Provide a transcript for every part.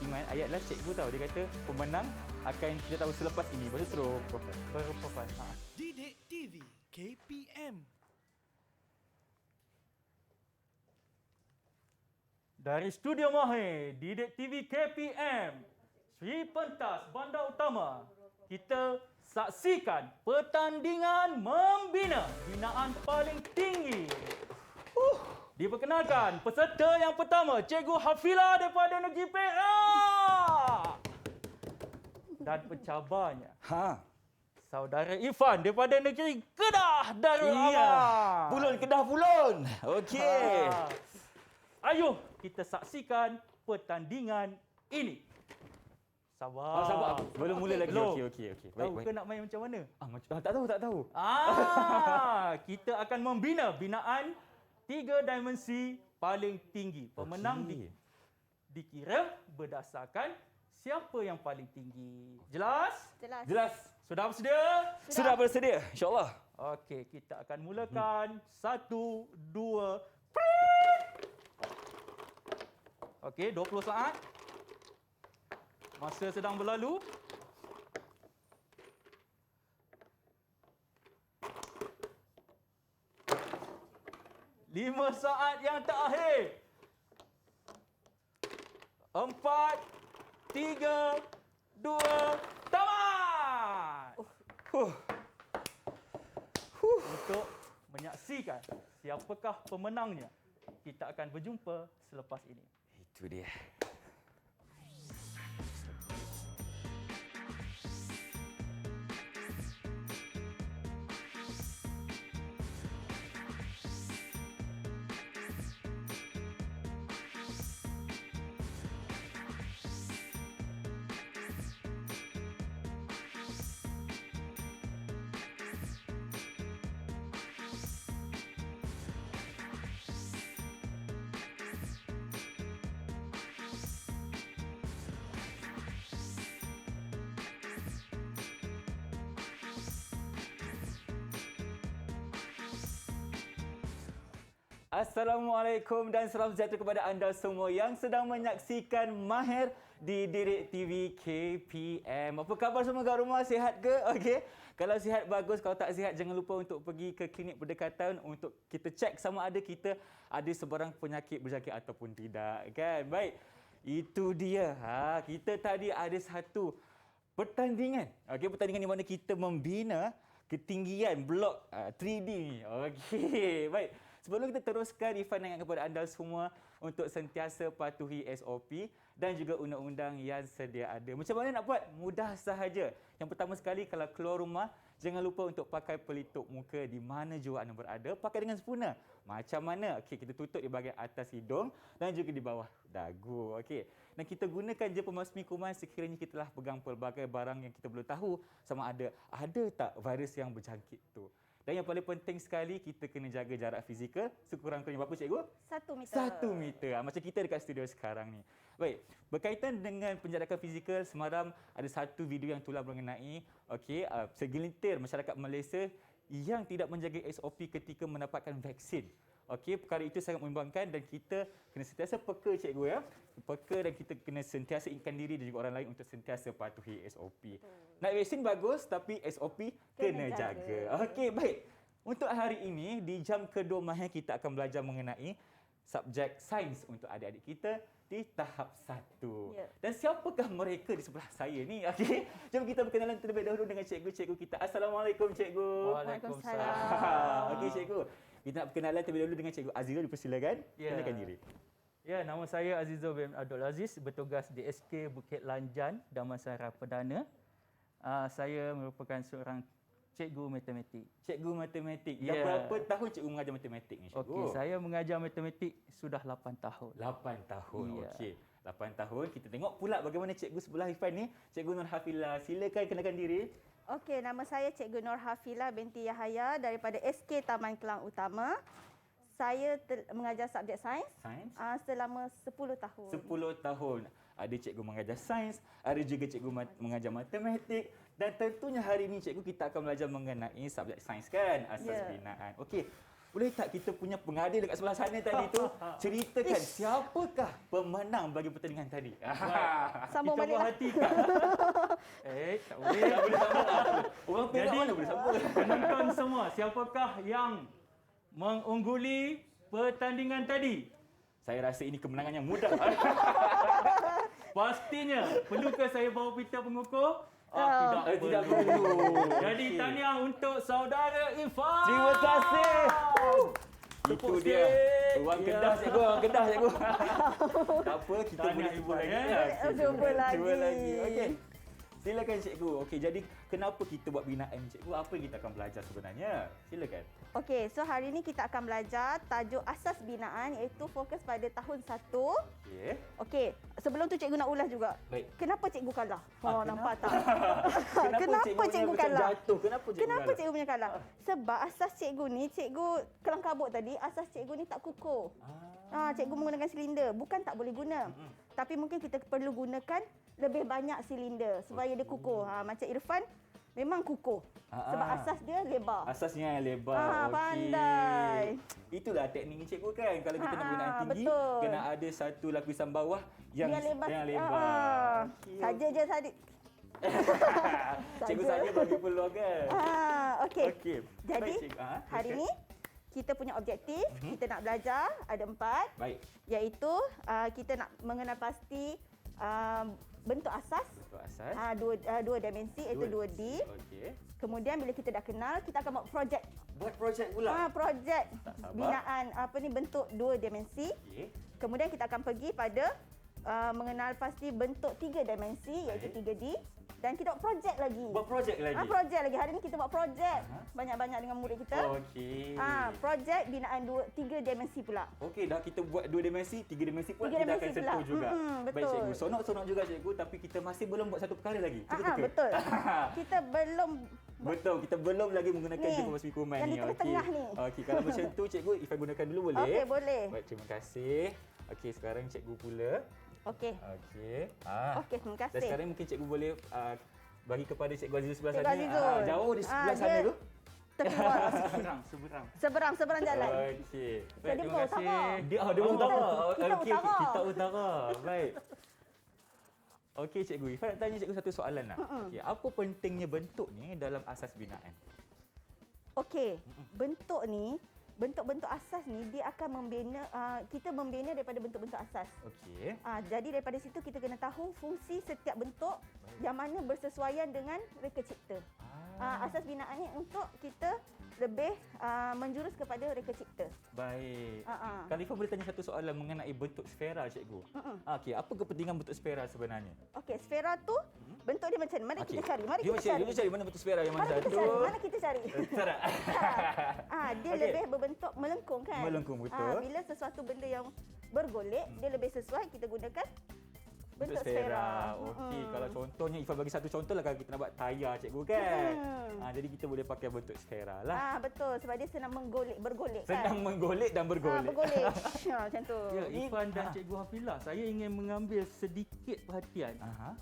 Iman, ayat last cikgu tahu. Dia kata pemenang akan kita tahu selepas ini. Lepas tu terus berprofil. Didik TV KPM. Dari Studio Mahir, Didik TV KPM, Sri Pentas Bandar Utama, kita saksikan pertandingan membina binaan paling tinggi. Diperkenalkan peserta yang pertama, Cikgu Hafila daripada Negeri Perak. Dan pencabarnya, Saudara Irfan daripada Negeri Kedah Darul Aman. Pulun Kedah Pulun. Okey. Ayuh kita saksikan pertandingan ini. Sabar. Sabar. Belum mula lagi. Belum. Okey. Tahu ke nak main macam mana? Tak tahu. Kita akan membina binaan 3 dimensi paling tinggi. Pemenang dikira berdasarkan siapa yang paling tinggi. Jelas? Jelas. Sudah bersedia? Sudah bersedia, insya-Allah. Okey, kita akan mulakan. 1, 2, Okey, 20 saat. Masa sedang berlalu. Lima saat yang terakhir. 4, 3, 2, tamat! Untuk menyaksikan siapakah pemenangnya, kita akan berjumpa selepas ini. Itu dia. Assalamualaikum dan salam sejahtera kepada anda semua yang sedang menyaksikan Mahir di Didik TV KPM. Apa khabar semua kat rumah? Sihat ke? Okey. Kalau sihat bagus, kalau tak sihat jangan lupa untuk pergi ke klinik berdekatan untuk kita cek sama ada kita ada sebarang penyakit berjangkit ataupun tidak, kan? Baik. Itu dia. Kita tadi ada satu pertandingan. Okey, pertandingan di mana kita membina ketinggian blok 3D ni. Okey, baik. Sebelum kita teruskan, Irfan ingat kepada anda semua untuk sentiasa patuhi SOP dan juga undang-undang yang sedia ada. Macam mana nak buat? Mudah sahaja. Yang pertama sekali, kalau keluar rumah, jangan lupa untuk pakai pelitup muka di mana jua anda berada. Pakai dengan sempurna. Macam mana? Okey, kita tutup di bahagian atas hidung dan juga di bawah dagu. Okey. Dan kita gunakan je pemasmi kuman sekiranya kita telah pegang pelbagai barang yang kita belum tahu sama ada tak virus yang berjangkit tu. Dan yang paling penting sekali, kita kena jaga jarak fizikal sekurang-kurangnya berapa, cikgu? 1 meter. 1 meter. Macam kita dekat studio sekarang ni. Baik, berkaitan dengan penjarakan fizikal, semalam ada satu video yang tular mengenai segelintir masyarakat Malaysia yang tidak menjaga SOP ketika mendapatkan vaksin. Okey, perkara itu sangat membimbangkan dan kita kena sentiasa peka, cikgu ya. Peka dan kita kena sentiasa ingatkan diri dan juga orang lain untuk sentiasa patuhi SOP. Nak vaksin bagus tapi SOP kena jaga. Okey, baik. Untuk hari ini di jam kedua Mahir kita akan belajar mengenai subjek sains untuk adik-adik kita di tahap 1. Ya. Dan siapakah mereka di sebelah saya ni? Okey, jom kita berkenalan terlebih dahulu dengan cikgu-cikgu kita. Assalamualaikum, cikgu. Waalaikumsalam. Okey, cikgu. Kita nak perkenalan terlebih dahulu dengan Cikgu Azizul, dipersilakan. Ya. Kenalkan diri. Ya, nama saya Azizul bin Abdul Aziz, bertugas di SK Bukit Lanjan, Damansara Perdana. Saya merupakan seorang cikgu matematik. Cikgu matematik. Ya. Dah berapa tahun cikgu mengajar matematik ni, cikgu? Okey, saya mengajar matematik sudah 8 tahun. 8 tahun. Ya. Okey. 8 tahun. Kita tengok pula bagaimana cikgu sebelah Irfan ni. Cikgu Nur Hafila. Silakan kenalkan diri. Okey, nama saya Cikgu Nur Hafila binti Yahaya daripada SK Taman Kelang Utama. Saya mengajar subjek sains. Sains. Selama 10 tahun. 10 tahun. Ada cikgu mengajar sains, ada juga cikgu mengajar matematik dan tentunya hari ini cikgu kita akan belajar mengenai subjek sains, kan? Asas binaan. Okey. boleh tak kita punya pengadil dekat sebelah sana tadi tu ceritakan siapakah pemenang bagi pertandingan tadi? Sambung Kita balik buat lah. hati kan? Tak boleh. Tak boleh sambung lah. Orang Perak Jadi, mana boleh sambung? penonton semua, siapakah yang mengungguli pertandingan tadi? Saya rasa ini kemenangan yang mudah. Pastinya, perlukah saya bawa pita pengukur? Tidak perlu. Jadi Okey. tahniah untuk saudara Irfan. Terima kasih. Itu Tepuk dia. sikit. Orang Ya. Kedah cikgu, orang Kedah cikgu. Tak apa, kita Tahniah boleh cuba Ibu, lagi. ya. Okey, Cuba lagi. Cuba lagi. Okey. Silakan cikgu. Okey, jadi kenapa kita buat binaan cikgu? Apa yang kita akan belajar sebenarnya? Silakan. Okey, so hari ni kita akan belajar tajuk asas binaan iaitu fokus pada tahun 1. Okey. Okey, sebelum tu cikgu nak ulas juga. Baik. Kenapa cikgu kalah? Ah, Nampak tak? Kenapa Kenapa cikgu macam kalah? jatuh? Kenapa cikgu Kenapa kalah? cikgu punya kalah? Sebab asas cikgu ni, cikgu kelang kabut tadi, asas cikgu ni tak kukuh. Cikgu menggunakan silinder. Bukan tak boleh guna. Tapi mungkin kita perlu gunakan lebih banyak silinder supaya dia kukuh. Macam Irfan, memang kukuh. Sebab asas dia lebar. Asasnya yang lebar. Okey. Pandai. Itulah teknik cikgu kan. Kalau kita nak binaan tinggi, betul. kena ada satu lapisan bawah yang Dia lebar. Yang lebar. Okey. Saja je tadi. Cikgu Saja. saja bagi peluang kan. Okey. Okey. Jadi, Baik, cikgu. hari silakan. ni kita punya objektif, kita nak belajar ada 4. Baik. Iaitu kita nak mengenal pasti bentuk asas Untuk asas. dua dimensi iaitu 2D. Okey. Kemudian bila kita dah kenal, kita akan buat projek. Buat projek pula. Projek Tak sabar. binaan bentuk 2 dimensi. Okey. Kemudian kita akan pergi pada mengenal pasti bentuk 3 dimensi iaitu 3D. Dan kita buat projek lagi. Buat projek lagi. Projek lagi. Hari ni kita buat projek banyak-banyak dengan murid kita. Okey. Projek binaan 3 dimensi pula. Okey, dah kita buat 2 dimensi, 3 dimensi pun Tiga kita dimensi akan sentuh pula. juga. Betul. Baik cikgu. Sonok-sonok juga cikgu, tapi kita masih belum buat satu perkara lagi. Betul ke? Betul. Kita belum Betul, kita belum lagi menggunakan Ni, jemput basmi kuman yang ni. di tengah-tengah ni. Okey, kalau macam tu cikgu, Ifan gunakan dulu boleh? Okey, boleh. Baik, terima kasih. Okey, sekarang cikgu pula. Okey. Okey. Okey, terima Dan kasih. sekarang mungkin cikgu boleh bagi kepada cikgu Azizul sebelah Cikgu sana. Azizul. Jauh di sebelah sana dia tu. tepi luar sikit. Seberang. Seberang jalan. Okey. So, dia bukan utara. Dia utara. Kita Okey, utara. kita utara. Baik. Okey cikgu, Ifan nak tanya cikgu satu soalan lah. Okey, apa pentingnya bentuk ni dalam asas binaan? Okey, bentuk-bentuk asas ni dia akan membina kita membina daripada bentuk-bentuk asas. Okey. Jadi daripada situ kita kena tahu fungsi setiap bentuk yang mana bersesuaian dengan reka cipta. Asas binaan ni untuk kita lebih menjurus kepada reka cipta. Baik. Ah. Kalau Ifan boleh tanya satu soalan mengenai bentuk sfera cikgu. Okey, apa kepentingan bentuk sfera sebenarnya? Okey, sfera tu bentuk dia macam mana? Mari kita cari. Mari kita cari. Kita cari mana bentuk sfera yang mana Mari kita satu? cari. Mana kita cari? Sfera. Dia Okey. lebih berbentuk melengkung kan? Melengkung, betul. Bila sesuatu benda yang bergolek, dia lebih sesuai kita gunakan bentuk sfera. Okey, kalau contohnya Ifan bagi satu contoh lah kalau kita nak buat tayar cikgu kan. Jadi kita boleh pakai bentuk sfera lah. Betul sebab dia senang bergolek kan? Senang menggolek dan bergolek. Bergolek. Macam tu. Ya, Irfan dan Cikgu Hafilah, saya ingin mengambil sedikit perhatian.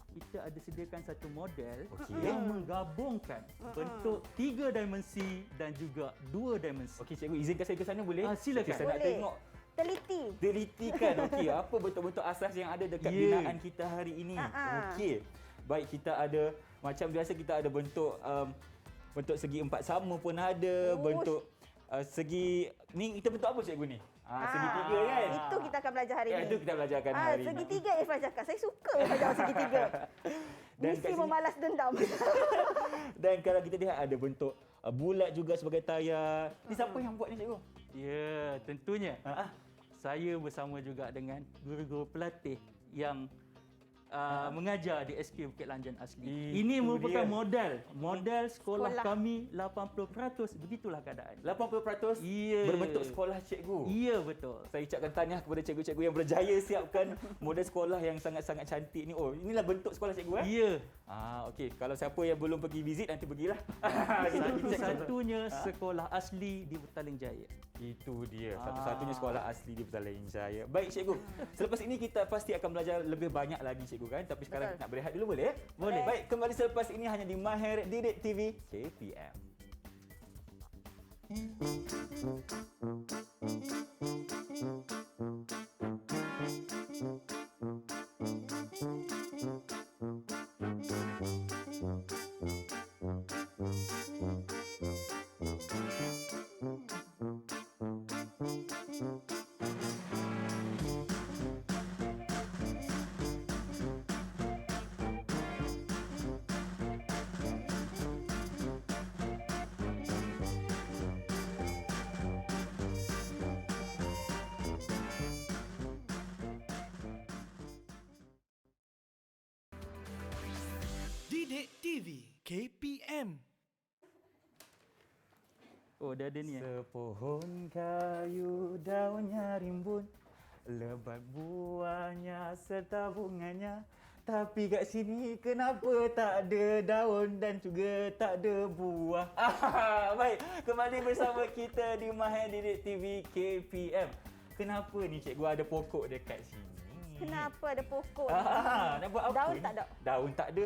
Kita ada sediakan satu model Okey. yang menggabungkan bentuk 3 dimensi dan juga 2 dimensi. Okey cikgu, izinkan saya ke sana boleh? Silakan. Saya nak Boleh. tengok Telitikan. Okey, apa bentuk-bentuk asas yang ada dekat Ya. binaan kita hari ini? Ah. Okey. Baik, kita ada macam biasa kita ada bentuk bentuk segi empat sama pun ada, bentuk segi ni kita bentuk apa cikgu ni? Segitiga kan? Itu kita akan belajar hari Ya, ni. itu kita belajarkan hari ini. Segitiga Irfan cakap. Saya suka belajar segitiga. Dan Misi kat sini- membalas dendam. Dan kalau kita lihat ada bentuk bulat juga sebagai tayar. Ni siapa yang buat ni cikgu? Ya, tentunya. Saya bersama juga dengan guru-guru pelatih yang mengajar di SK Bukit Lanjan Asli. Ini Itu merupakan dia. modal sekolah Sekolah. kami 80%. Begitulah keadaan. 80% Ya. berbentuk sekolah cikgu. Ya, betul. Saya ucapkan tahniah kepada cikgu-cikgu yang berjaya siapkan model sekolah yang sangat-sangat cantik ni. Oh, inilah bentuk sekolah cikgu Ya. Okey. Kalau siapa yang belum pergi visit nanti pergilah. Satu-satunya sekolah asli di Petaling Jaya. Itu dia. Satu-satunya sekolah asli di Petaling Jaya. Baik cikgu. Selepas ini kita pasti akan belajar lebih banyak lagi cikgu kan. Tapi sekarang Betul. kita nak berehat dulu boleh? Boleh. Baik, kembali selepas ini hanya di Mahir Didik TV KPM. Didik TV KPM. Oh, dah ada ni. Sepohon kayu daunnya rimbun, lebat buahnya serta bunganya. Tapi kat sini kenapa tak ada daun dan juga tak ada buah? Baik, kembali bersama kita di Mahir Didik TV KPM. Kenapa ni cikgu ada pokok dekat sini? Kenapa ada pokok? Nak buat apa Daun ni? tak ada. Daun tak ada,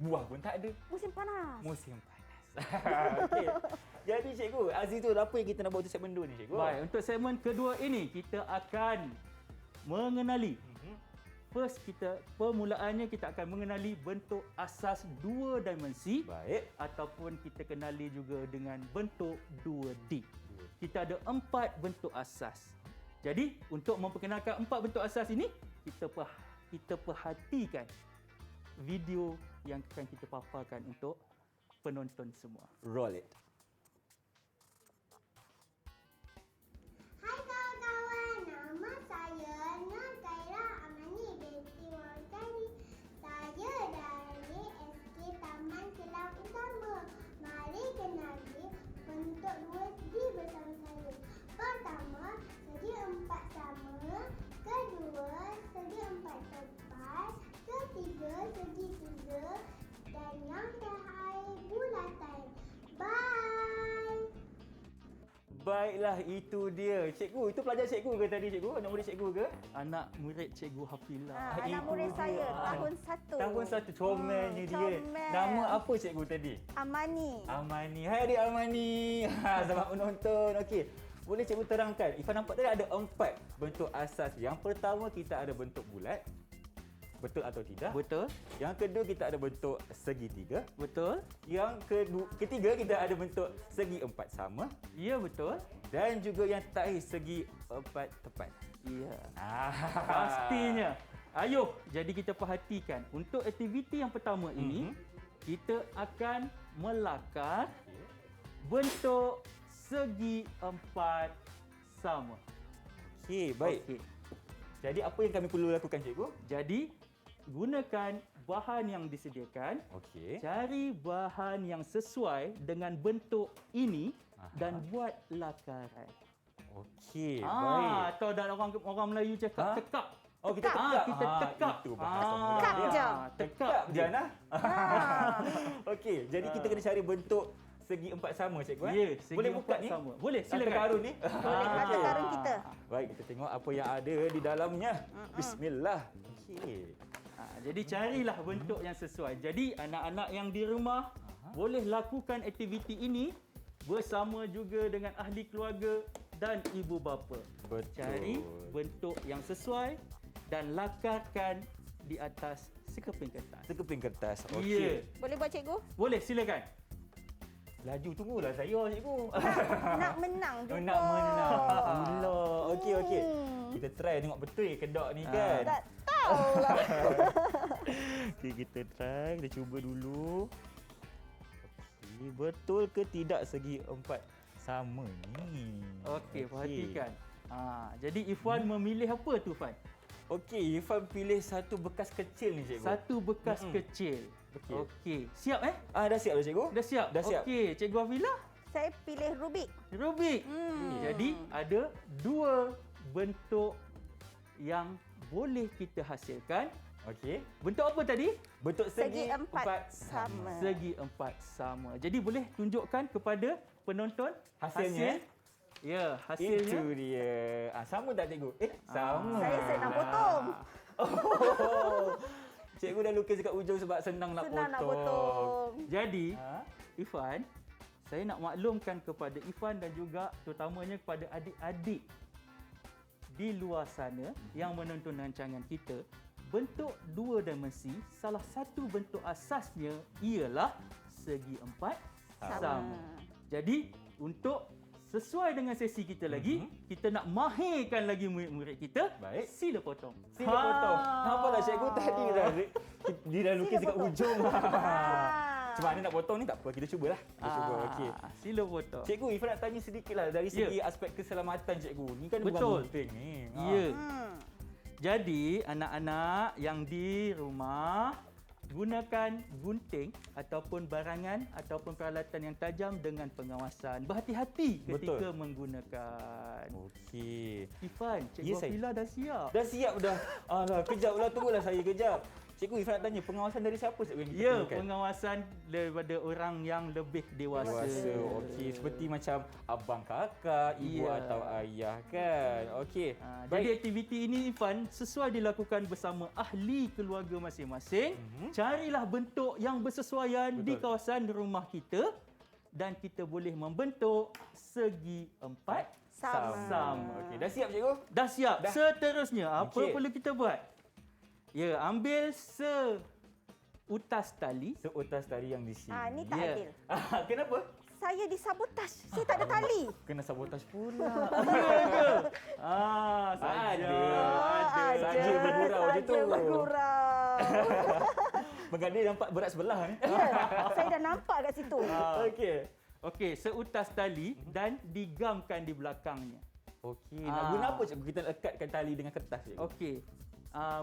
buah pun tak ada. Musim panas. Musim panas. Okey. Jadi cikgu, Azizul, apa yang kita nak buat untuk segmen 2 ni cikgu? Baik, untuk segmen kedua ini kita akan mengenali. First permulaannya kita akan mengenali bentuk asas 2 dimensi Baik. ataupun kita kenali juga dengan bentuk 2D. Kita ada 4 bentuk asas. Jadi, untuk memperkenalkan 4 bentuk asas ini, kita perhatikan video yang akan kita paparkan untuk penonton semua. Roll it. Hai kawan-kawan, nama saya Nur Khaira Amani binti Warkani. Saya dari SK Taman Kelang Utama. Mari kenali bentuk 2D bersama saya. Pertama, segi 4 sama. Kedua, segi 4 tepat. Ketiga, segi 3. Dan yang terakhir, bulatan. Bye! Baiklah, itu dia. Cikgu, itu pelajar cikgu ke tadi cikgu? Anak murid cikgu ke? Anak murid Cikgu Hafilah. Anak itu murid saya dia. tahun 1. Tahun 1, comelnya dia. comel. Nama apa cikgu tadi? Amani. Amani. Hai adik Amani. Selamat menonton. Okey. Boleh cikgu terangkan? Ifan nampak tadi ada 4 bentuk asas. Yang pertama kita ada bentuk bulat. Betul atau tidak? Betul? Yang kedua kita ada bentuk segitiga. Betul? Yang ketiga kita ada bentuk segi 4 sama. Ya, betul. Dan juga yang terakhir segi 4 tepat. Ya. Ah. Pastinya. Ayuh, jadi kita perhatikan. Untuk aktiviti yang pertama ini, kita akan melakar bentuk segi 4 sama. Okey, baik. Okey. Jadi apa yang kami perlu lakukan cikgu? Jadi, gunakan bahan yang disediakan. Okey. Cari bahan yang sesuai dengan bentuk ini dan buat lakaran. Okey, baik. Atau dan orang Melayu cakap tekap. Oh, kita tekap. Kita tekap. Itu bahasa mudah Tekap dia. je. Tekap je. Jana. Okey, jadi kita kena cari bentuk segi 4 sama cikgu eh? Ya, segi Boleh buka 4 ni? sama. Boleh, Silakan. silakan. Karun ni. Boleh, harta karun kita. Baik, kita tengok apa yang ada di dalamnya. Bismillah. Okey. Jadi carilah bentuk yang sesuai. Jadi anak-anak yang di rumah boleh lakukan aktiviti ini bersama juga dengan ahli keluarga dan ibu bapa. Betul. Cari bentuk yang sesuai dan lakarkan di atas sekeping kertas. Sekeping kertas. Ya. Okey. Boleh buat cikgu? Boleh, silakan. Laju tunggulah saya cikgu. Nak menang juga. Nak menang. Allah. Okey, okey. Kita try tengok betul ke kedok ni kan. Tak tahu lah. Okey, kita try. Kita cuba dulu. Okey, betul ke tidak segi 4 sama ni? Okey, perhatikan. Jadi Ifwan memilih apa tu, Fan? Okey, Ifan pilih satu bekas kecil ni cikgu. Satu bekas kecil. Okey. Okey. Siap Dah siap dah cikgu? Dah siap? Dah siap. Okey, Cikgu Hafilah. Saya pilih Rubik. Rubik. Jadi ada 2 bentuk yang boleh kita hasilkan. Okey. Bentuk apa tadi? Bentuk Segi segi 4 4 sama. Segi 4 sama. Jadi boleh tunjukkan kepada penonton Hasilnya, hasil. Ya, hasilnya. Itu dia. Sama tak cikgu? Sama. Saya senang potong. Oh. Cikgu dah lukis dekat ujung sebab senang nak Senang nak potong. potong. Jadi, Ha? Ifan, saya nak maklumkan kepada Ifan dan juga terutamanya kepada adik-adik di luar sana yang menonton rancangan kita, bentuk dua dimensi, salah satu bentuk asasnya ialah segi empat sama. Jadi untuk sesuai dengan sesi kita lagi, kita nak mahirkan lagi murid-murid kita. Baik. Sila potong. Sila potong. Nampaklah cikgu tadi dia dah lukis dekat potong. ujung. Macam mana nak potong ni tak apa, kita cubalah. Kita cuba. Okey. Sila potong. Cikgu, Ifan nak tanya sedikitlah dari segi aspek keselamatan cikgu. Ni kan Betul. bukan penting ni. Ya. Jadi anak-anak yang di rumah gunakan gunting ataupun barangan ataupun peralatan yang tajam dengan pengawasan. Berhati-hati ketika Betul. menggunakan. Okey. Ifan, Cikgu Ya, saya- Afila dah siap. Dah siap dah. Alah, kejap lah, tunggulah saya kejap. Cikgu, Ifan nak tanya, pengawasan dari siapa cikgu yang kita Ya, perlukan? pengawasan daripada orang yang lebih dewasa. Dewasa. Okey, seperti macam abang kakak, ibu Ya. atau ayah kan. Okey. Jadi aktiviti ini Ifan sesuai dilakukan bersama ahli keluarga masing-masing. Carilah bentuk yang bersesuaian di Betul. kawasan rumah kita dan kita boleh membentuk segi empat sama. Okey, dah siap cikgu? Dah siap. Dah. Seterusnya apa Okey. perlu kita buat? Ya, ambil seutas tali. Seutas tali yang di sini. Ni tak Ya. adil. Kenapa? Saya disabotaj. Saya tak ada tali. Kena sabotaj pula. Saja. Saja bergurau je tu. Saja bergurau. Mengadi nampak berat sebelah ni. Ya, saya dah nampak kat situ. Okey. Okey, seutas tali dan digamkan di belakangnya. Okey, nak guna apa cikgu? Kita lekatkan tali dengan kertas cikgu. Okey.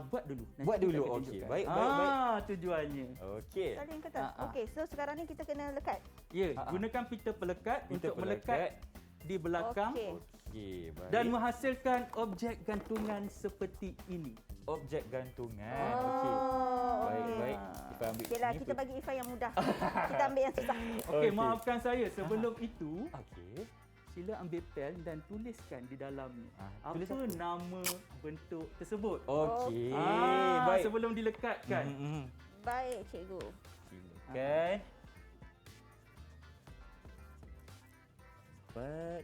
Buat dulu. Nanti Buat kita dulu, akan okey. tunjukkan. Baik, baik. Tujuannya. Okey. Tali yang kertas. Ah, ah. Okey, so sekarang ni kita kena lekat. Ya, Ah. gunakan pita pelekat Pita untuk pelekat. melekat di belakang Okey. Okey, baik. dan menghasilkan objek gantungan seperti ini. objek gantungan. Oh, Okey. Baik, okey. baik. Kita ambil Okeylah, sini. kita bagi Ifan yang mudah. Kita ambil yang susah. Okey, Okey. maafkan saya. Sebelum itu, Okey. sila ambil pen dan tuliskan di dalamnya. Tulis Apa nama bentuk tersebut? Okey. Baik. Baik. Sebelum dilekatkan. Baik, cikgu. Silakan. Empat.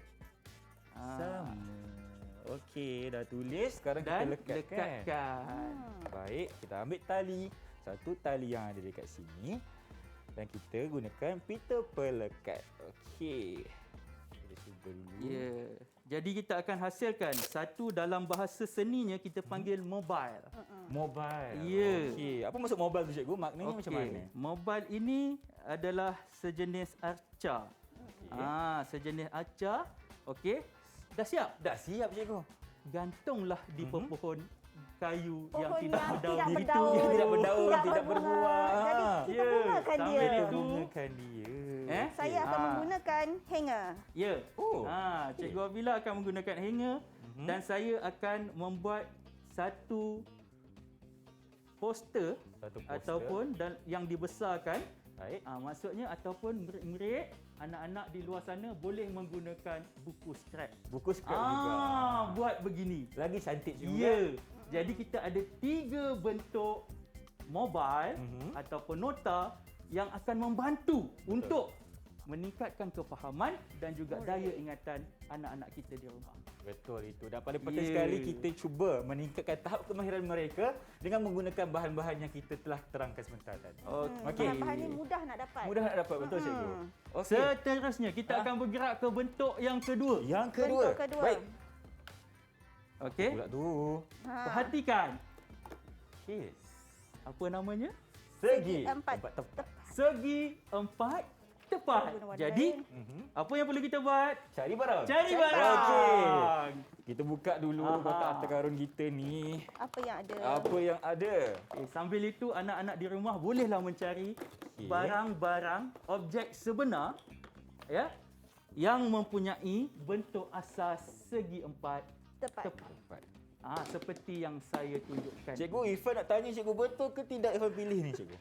Sama. Okey, dah tulis. Sekarang Dan kita lekatkan. lekatkan. Baik, kita ambil tali. Satu tali yang ada dekat sini. Dan kita gunakan pita pelekat. Okey. Kita cuba dulu. Ya. Jadi kita akan hasilkan satu dalam bahasa seninya kita panggil mobile. Mobile. Ya. Okey. Apa maksud mobile tu cikgu? Maknanya macam mana? Mobile ini adalah sejenis arca. Sejenis arca. Okey. Dah siap? Dah siap cikgu. Gantunglah di pohon kayu yang Pohon tidak yang berdaun. tidak Itu berdaun. yang tidak berdaun, tidak berbuah. berbuah. Jadi kita Ya, gunakan dia. sambil itu. Gunakan dia. Saya akan menggunakan hanger. Ya. Oh. Cikgu Afila akan menggunakan hanger dan saya akan membuat satu poster Satu poster. ataupun dan yang dibesarkan. Baik. Maksudnya ataupun murid-murid, anak-anak di luar sana boleh menggunakan buku scrap. Buku scrap juga. Buat begini. Lagi cantik juga. Ya. Jadi kita ada 3 bentuk mobile ataupun nota yang akan membantu untuk meningkatkan kefahaman dan juga daya ingatan anak-anak kita di rumah. Betul itu. Dan paling penting Ya. sekali kita cuba meningkatkan tahap kemahiran mereka dengan menggunakan bahan-bahan yang kita telah terangkan sebentar tadi. Okey. Bahan-bahan ni mudah nak dapat. Mudah nak dapat, betul cikgu? Okey. Seterusnya kita akan bergerak ke bentuk yang kedua. Yang kedua. Bentuk kedua. Baik. Okey. Pula tu. Perhatikan. Okey. Apa namanya? Segi. Empat. tepat. Segi empat tepat. Guna warna Jadi, lain. apa yang perlu kita buat? Cari barang. Cari Cari barang. Okey. Kita buka dulu Aha. kotak harta karun kita ni. Apa yang ada? Apa yang ada? Sambil itu anak-anak di rumah bolehlah mencari Okey. barang-barang objek sebenar ya yang mempunyai bentuk asas segi empat Tepat. tepat. Seperti yang saya tunjukkan. Cikgu, Ifan nak tanya cikgu, betul ke tidak Ifan pilih ni cikgu?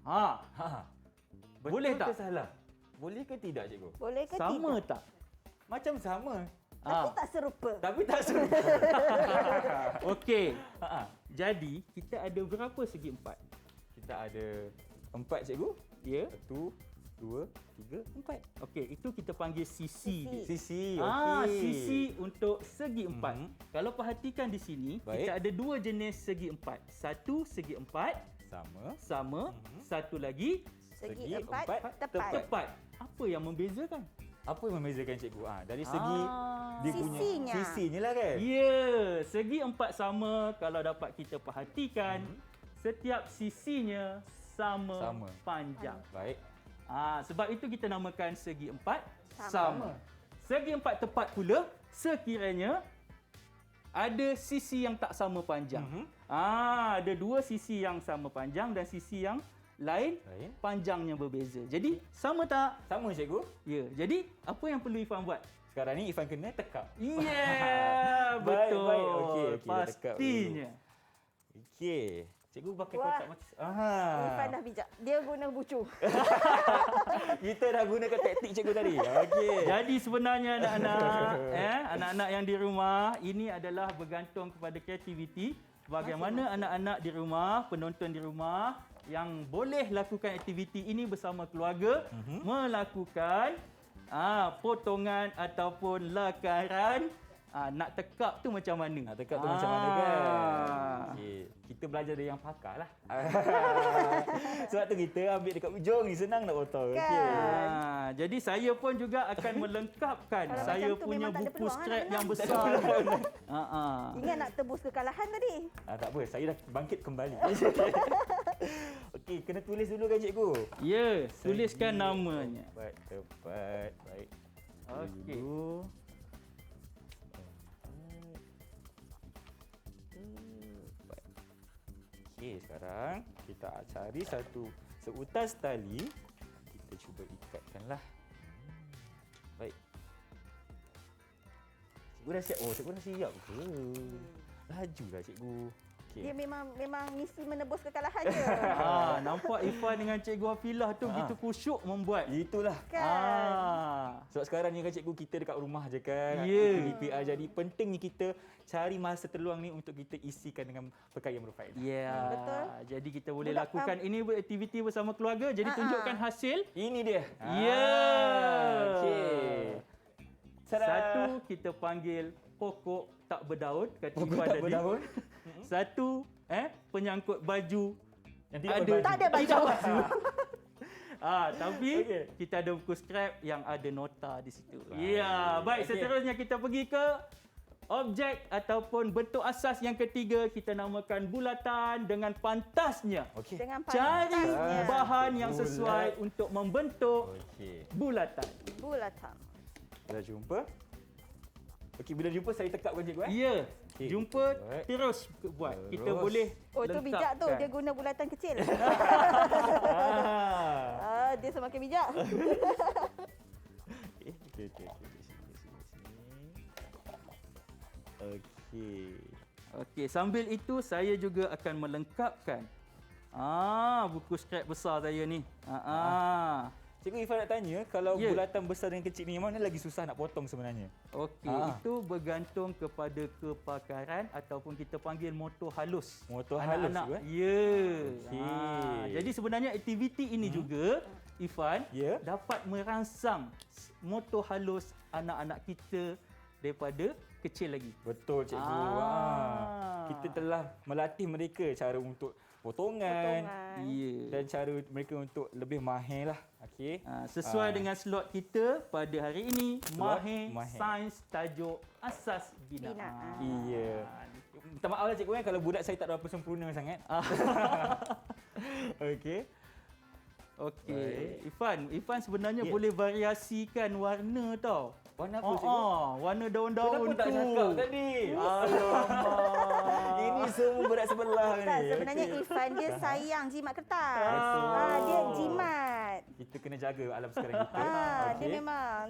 Ha, Betul Boleh ke tak? salah? Boleh ke tidak cikgu? Boleh ke sama tidak? tak? Macam sama. Tapi tak serupa. Tapi tak serupa. Okey. Ha. Jadi, kita ada berapa segi empat? Kita ada 4 cikgu. Ya. 1, 2, 3, 4. Okey, itu kita panggil sisi. dia. Sisi. Okey. Sisi untuk segi empat. Kalau perhatikan di sini, Baik. kita ada dua jenis segi empat. Satu segi empat Sama. sama, satu lagi Segi Segi empat empat, tepat. tepat. Apa yang membezakan? Apa yang membezakan cikgu? Dari segi dia punya Sisinya. sisinya lah kan? Ya, segi empat sama. Kalau dapat kita perhatikan, setiap sisinya sama. panjang. Baik. Sebab itu kita namakan segi empat Sama. sama. Segi empat tepat pula sekiranya ada sisi yang tak sama panjang. Ada dua sisi yang sama panjang dan sisi yang lain panjangnya berbeza. Jadi sama tak? Sama cikgu. Ya. Jadi apa yang perlu Ifan buat? Sekarang ni Ifan kena tekap. Yeah, betul. Baik. Okey, dah tekap dulu. Pastinya. Okey. Cikgu pakai Wah. kotak macam Irfan dah bijak. Dia guna bucu. Kita dah gunakan taktik cikgu tadi. Okey. Jadi sebenarnya anak-anak, anak-anak yang di rumah, ini adalah bergantung kepada kreativiti. Bagaimana anak-anak di rumah, penonton di rumah yang boleh lakukan aktiviti ini bersama keluarga, melakukan potongan ataupun lakaran. Nak tekap tu macam mana? Nak tekap tu macam mana kan? Okey. Kita belajar dari yang pakar lah. Sebab tu kita ambil dekat ujung ni, senang nak potong. Okey. Jadi saya pun juga akan melengkapkan Kalau saya macam tu punya memang tak ada buku peluang, scrap nak yang menang. besar ni. Ingat nak tebus kekalahan tadi. Tak apa, saya dah bangkit kembali. Okey, kena tulis dulu kan cikgu? Ya, tuliskan Segi namanya. Tepat. Baik. Okey. Dulu. Okey, sekarang kita cari seutas tali. Kita cuba ikatkanlah. Baik. Cikgu dah siap. Cikgu dah siap ke? Lajulah cikgu. Okey. Dia memang misi menebus kekalahan je. Nampak Ifan dengan Cikgu Hafilah tu begitu kusyuk membuat. Itulah. Kan? Sebab sekarang ni kan cikgu kita dekat rumah je kan. Ya. Kita DPR, jadi pentingnya kita cari masa terluang ni untuk kita isikan dengan perkara yang berfaedah. Ya. Betul. Jadi kita boleh Budak, lakukan ini aktiviti bersama keluarga. Jadi tunjukkan hasil. Ini dia. Ya. Okey. Satu kita panggil pokok tak berdaun kata Pokok Ifan tak tadi. berdaun. Satu penyangkut baju. Yang tidak Ada. berbaju. Tak ada baju. Tidak baju. Tapi Okey. kita ada buku scrap yang ada nota di situ. Ya, baik. Okey. Seterusnya kita pergi ke objek ataupun bentuk asas yang ketiga, kita namakan bulatan dengan pantasnya. Okey. Dengan Cari pantasnya. bahan yang Bulat. sesuai untuk membentuk Okey. bulatan. Bulatan. Dah jumpa. Okey, bila jumpa saya tekapkan cikgu Ya, Okey, jumpa buat. terus buat. Kita Terus. boleh Oh tu bijak tu. lengkapkan. Dia guna bulatan kecil. Ah. Dia semakin bijak. Okey. Okey. Okey, sambil itu saya juga akan melengkapkan buku scrap besar saya ni. Cikgu Ifan nak tanya, kalau Ya. bulatan besar dan kecil ni, mana lagi susah nak potong sebenarnya? Okey, itu bergantung kepada kepakaran ataupun kita panggil motor halus. Motor halus anak-anak. tu, Ya. Okey. Jadi sebenarnya aktiviti ini juga Ifan Ya. dapat merangsang motor halus anak-anak kita daripada kecil lagi. Betul cikgu. Kita telah melatih mereka cara untuk potongan. Ya. Dan cara mereka untuk lebih mahir lah. Okey. Sesuai dengan slot kita pada hari ini, Slot Mahir Mahir. Sains tajuk Asas Binaan. Binaan. Iya. Minta maaf lah cikgu kalau budak saya tak berapa sempurna sangat. Okey. Okey. Ifan sebenarnya Ya. boleh variasikan warna tau. Warna apa cikgu? Warna daun-daun Kenapa tak tu. cakap tadi? Alamak. Ini semua berat sebelah ni. Tak, sebenarnya Okey. Ifan dia sayang jimat kertas. Betul. Dia jimat. Kita kena jaga alam sekarang kita. Dia memang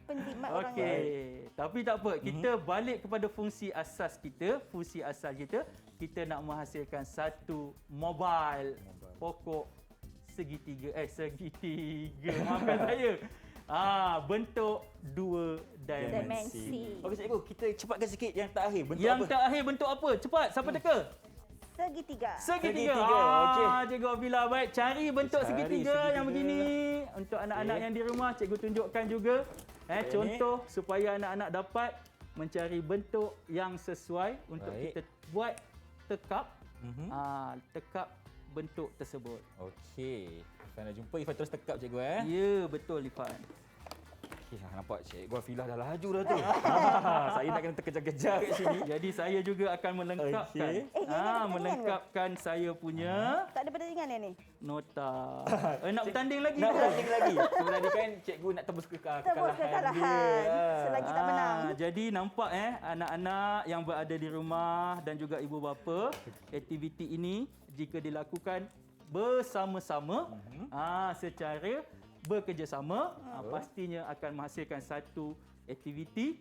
penjimat orang Okey. lain. Tapi tak apa, kita balik kepada fungsi asas kita. Fungsi asal kita nak menghasilkan satu mobile pokok segitiga. Maafkan saya. Bentuk dua dimensi. Dimensi. Okey cikgu, kita cepatkan sikit yang terakhir. Bentuk Yang apa? terakhir bentuk apa? Cepat, siapa teka? segitiga. Segitiga. Segitiga, okey. Cikgu Afila, baik. Cari bentuk Cari segitiga yang segitiga. begini. Untuk anak-anak Okey. yang di rumah, cikgu tunjukkan juga. Okey, Contoh supaya anak-anak dapat mencari bentuk yang sesuai untuk Baik. kita buat tekap. Mhm. Tekap bentuk tersebut. Okey. Ifan dah jumpa. Ifan terus tekap cikgu Ya, betul Ifan. Okey, nampak cikgu Afilah dah laju dah tu. Saya nak kena terkejar-kejar kat sini. Jadi saya juga akan melengkapkan. Okey. yang ni ada pertandingan ke? Melengkapkan saya punya Tak ada pertandingan yang ni? nota. Nak bertanding lagi? Nak bertanding lagi. Sebelum tadi kan cikgu nak tebus Tebus kekalahan kekalahan. dia. Selagi tak menang. Jadi nampak anak-anak yang berada di rumah dan juga ibu bapa, aktiviti ini jika dilakukan bersama-sama secara bekerjasama pastinya akan menghasilkan satu aktiviti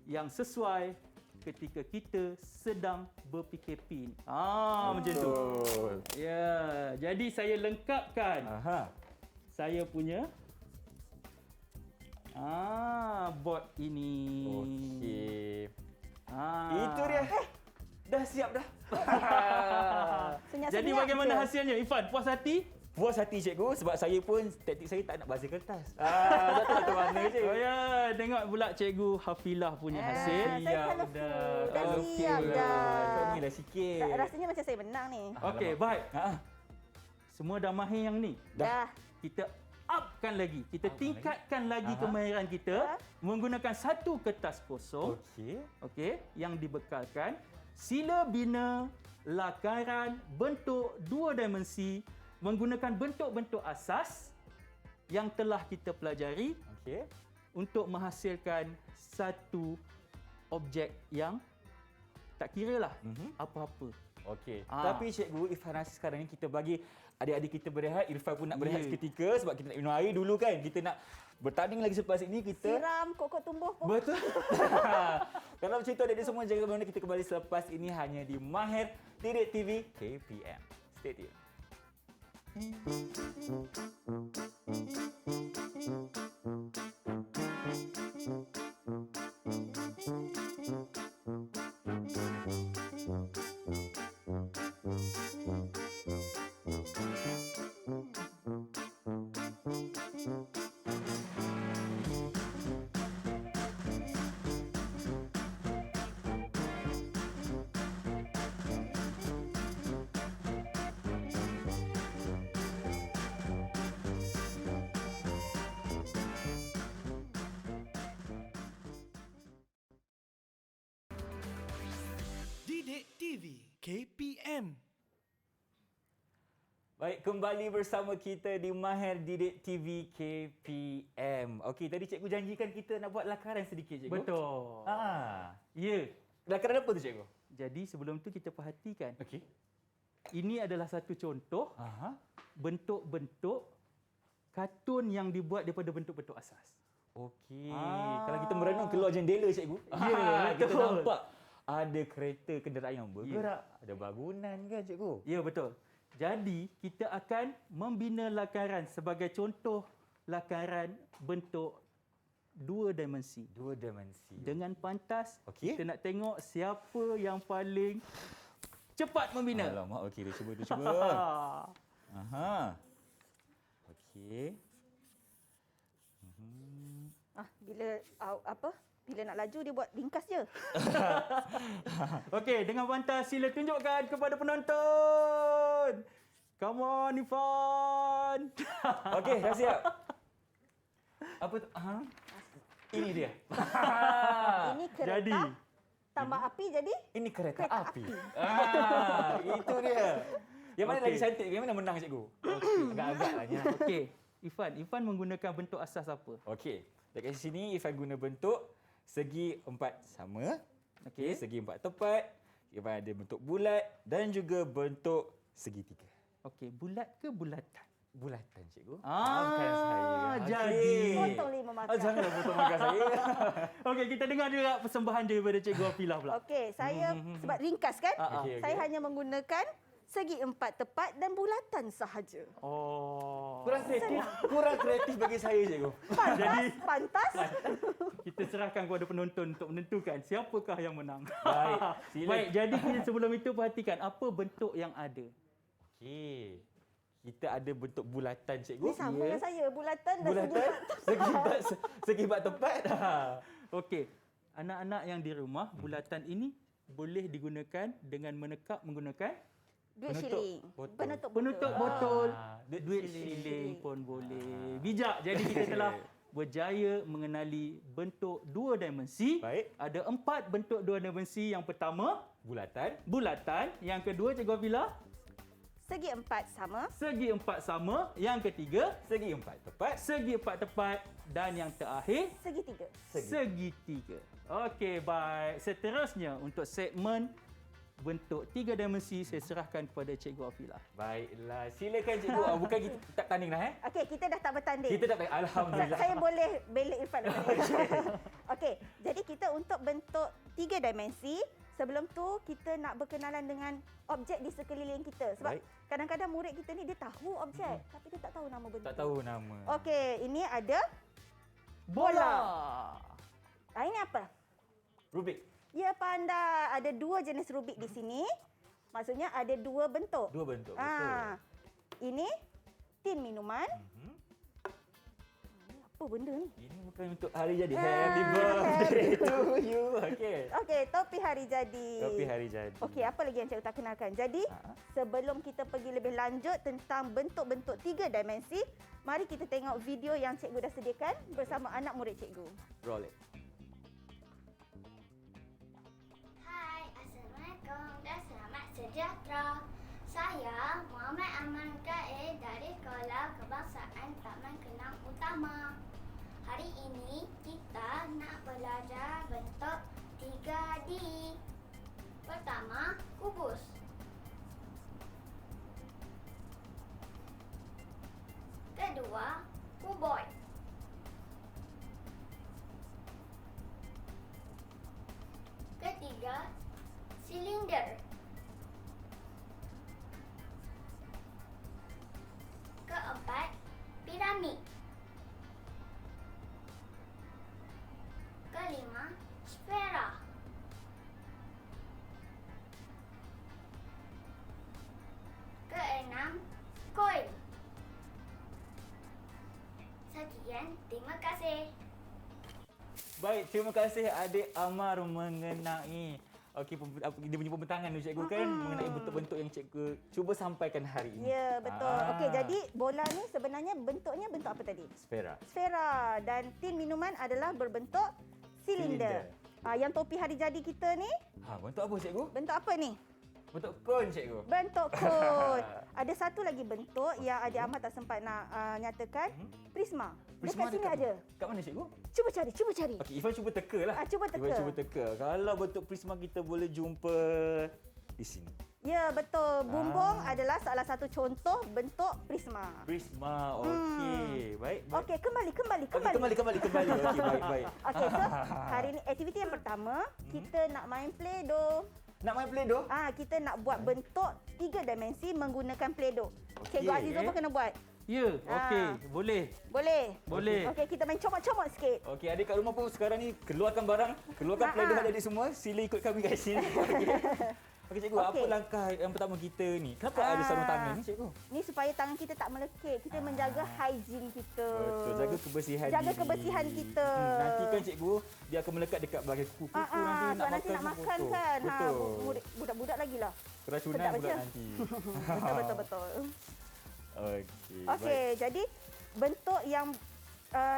yang sesuai ketika kita sedang berPKP. Macam tu. Betul. Ya, jadi saya lengkapkan Aha. saya punya board ini. Okey. Ah. Itu dia. Dah siap dah. Senyap-senyap Jadi bagaimana je. hasilnya Ifan? Puas hati? Puas hati cikgu sebab saya pun taktik saya tak nak basuh kertas. Tak tahu ke mana je. Oh ya, tengok pula cikgu Hafilah punya hasil. Saya Siap colourful. dah. Dah Okey siap dah. Kau ni dah sikit. Tak, rasanya macam saya menang ni. Okey, baik. Ha. Semua dah mahir yang ni. Dah. Kita upkan lagi. Kita tingkatkan lagi Aha. kemahiran kita menggunakan satu kertas kosong. Okey. Okey, yang dibekalkan sila bina lakaran bentuk dua dimensi menggunakan bentuk-bentuk asas yang telah kita pelajari Okey. untuk menghasilkan satu objek yang tak kiralah apa-apa. Okey. Ah. Tapi cikgu Irfan rasa sekarang ni kita bagi adik-adik kita berehat. Irfan pun nak berehat Ya. seketika sebab kita nak minum air dulu kan. Kita nak bertanding lagi selepas ini kita. Siram kokok tumbuh pun. Betul. Kalau macam itu adik-adik semua jaga bagaimana kita kembali selepas ini hanya di Mahir Didik TV KPM. Stay tune. Didik TV KPM. Baik, kembali bersama kita di Mahir Didik TV KPM. Okey, tadi cikgu janjikan kita nak buat lakaran sedikit cikgu. Betul. Ya. Lakaran apa tu cikgu? Jadi sebelum tu kita perhatikan. Okey. Ini adalah satu contoh Aha. bentuk-bentuk kartun yang dibuat daripada bentuk-bentuk asas. Okey. Kalau kita merenung keluar jendela cikgu. Ya, Kita betul. nampak ada kereta kenderaan yang bergerak, ada bangunan kan cikgu? Ya, betul. Jadi, kita akan membina lakaran sebagai contoh lakaran bentuk dua dimensi. Dua dimensi. Dengan pantas, Okey. kita nak tengok siapa yang paling cepat membina. Alamak, okey, dia cuba. Aha. Okey. Bila nak laju dia buat ringkas je. Okey, dengan pantas sila tunjukkan kepada penonton. Come on, Ifan. Okey, dah siap. Apa tu? Ini dia. Ini kereta Jadi, tambah api jadi Ini kereta Kereta api. Itu dia. Yang mana Okey. lagi cantik? Yang mana menang cikgu? Agak-agak lah ni. okey. Ifan menggunakan bentuk asas apa? Okey. Dekat sini Ifan guna bentuk segi empat sama. Okey, segi empat tepat. Ifan ada bentuk bulat dan juga bentuk segitiga. Okey, bulat ke bulatan? Bulatan cikgu. Ah, Maafkan saya. jadi. potong 5 makan. Janganlah potong makan saya. Okey, kita dengar juga persembahan daripada Cikgu Afilah pula. Okey, saya sebab ringkas kan? Okey, Saya okey. hanya menggunakan segi empat tepat dan bulatan sahaja. Oh. Kurang kreatif bagi saya cikgu. Pantas, pantas. Kita serahkan kepada penonton untuk menentukan siapakah yang menang. Baik, sila. Baik, jadi kita sebelum itu perhatikan apa bentuk yang ada. Okey. Kita ada bentuk bulatan, cikgu. Ni sama dengan saya, bulatan dan Bulatan, sekibat tepat. Okey. Anak-anak yang di rumah, bulatan ini boleh digunakan dengan menekap menggunakan duit Penutup shilling. botol. penutup botol. botol. Duit Duit shilling. shilling pun boleh. Bijak. Jadi kita telah berjaya mengenali bentuk dua dimensi. Baik. Ada 4 bentuk dua dimensi. Yang pertama, Bulatan. bulatan. Yang kedua, Cikgu Afila, Segi 4 sama. segi 4 sama. Yang ketiga, Segi 4 tepat. segi 4 tepat. Dan yang terakhir, Segi 3. segitiga. Okey, baik. Seterusnya untuk segmen bentuk 3 dimensi, saya serahkan kepada Cikgu Afila. Baiklah. Silakan, cikgu. Bukan kita tak tanding dah, eh? Okey, kita dah tak bertanding. Kita dah Alhamdulillah. Saya boleh bela Irfan lepas ni. Okey, jadi kita untuk bentuk 3 dimensi, sebelum tu kita nak berkenalan dengan objek di sekeliling kita. Sebab Baik. kadang-kadang murid kita ni dia tahu objek, tapi dia tak tahu nama bentuk. Tak tahu nama. Okey, ini ada Bola. ini apa? Rubik. Ya, pandai. Ada 2 jenis Rubik di sini. Maksudnya ada 2 bentuk. 2 bentuk. Ini tin minuman. Mhm. Apa benda ni? Ini bukan untuk hari jadi. Ah, Happy birthday to you. Okey. Okey, topi hari jadi. Topi hari jadi. Okey, apa lagi yang cikgu tak kenalkan? Jadi, sebelum kita pergi lebih lanjut tentang bentuk-bentuk 3 dimensi, mari kita tengok video yang cikgu dah sediakan bersama anak murid cikgu. Roll it. Hai, Assalamualaikum dan selamat sejahtera. Saya Muhammad Aman Kail dari Sekolah Kebangsaan Taman Kenang Utama. Hari ini kita nak belajar bentuk 3D. Pertama, kubus. Kedua, kuboid. Ketiga, silinder. Keempat, piramid. Kelima, sfera. Keenam, koin. Sekian, terima kasih. Baik, terima kasih adik Amar mengenai dia punya pembentangan tu cikgu kan mengenai bentuk-bentuk yang cikgu cuba sampaikan hari ini. Ya, betul. Okey, jadi bola ni sebenarnya bentuknya bentuk apa tadi? Sfera. Sfera, dan tin minuman adalah berbentuk silinder. Yang topi hari jadi kita ni, Bentuk apa cikgu? bentuk apa ni? Bentuk kon cikgu. Bentuk kon. Ada satu lagi bentuk yang adik Ahmad tak sempat nak nyatakan, prisma. Prisma Dekat sini dekat ada. Kat mana cikgu? Cuba cari, cuba cari. Okey, Ifan cuba teka lah. Cuba teka. Ifan cuba teka. Kalau bentuk prisma kita boleh jumpa di sini. Ya, betul. Bumbung adalah salah satu contoh bentuk prisma. Prisma. Okey. Baik. Okey, kembali. Okey, kembali. Okey, baik. Okey, so hari ni aktiviti yang pertama, kita nak main Play-Doh. Nak main Play-Doh? Kita nak buat bentuk 3 dimensi menggunakan Play-Doh. Okey. Cikgu Azizul pun kena buat. Ya, okey. Boleh. Boleh? Okey, kita main comot-comot sikit. Okey, adik kat rumah pun sekarang ni keluarkan barang, keluarkan Play-Doh adik semua. Sila ikut kami kat sini. Okey, cikgu, apa Okey. langkah yang pertama kita ni? Kenapa ada sarung tangan ni, cikgu? Ni supaya tangan kita tak melekit. Kita menjaga hygiene kita. Betul, jaga kebersihan Jaga diri. kebersihan kita. Nanti kan cikgu, dia akan melekat dekat bahagian kuku nanti sebab nanti nak makan kotor. kan. Betul. Budak-budak lagi lah. Keracunan sedap pula je. nanti. Betul. Okey. Okey, jadi bentuk yang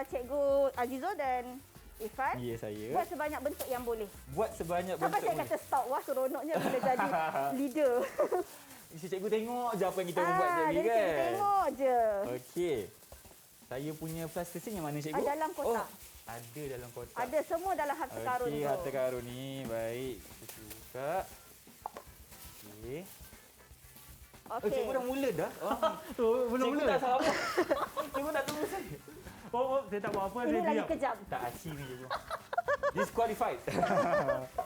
Cikgu Azizul dan Irfan Ya, saya. buat sebanyak bentuk yang boleh. Buat sebanyak Sampai bentuk. saya kata stop. Wah, seronoknya bila jadi leader. Si cikgu tengok je apa yang kita buat tadi jadi kan. cikgu tengok je. Okey. Saya punya plastik yang mana cikgu? Dalam kotak. Ada dalam kotak. Ada semua dalam harta karun Okey, tu. harta karun ni. Baik. Kita buka. Okey. Okey. Cikgu dah mula dah? Belum Cikgu mula. tak sabar. Cikgu tak tunggu saya. Saya tak buat apa. Ini Saya lagi diam. kejam. Tak asyik ni cikgu. Disqualified.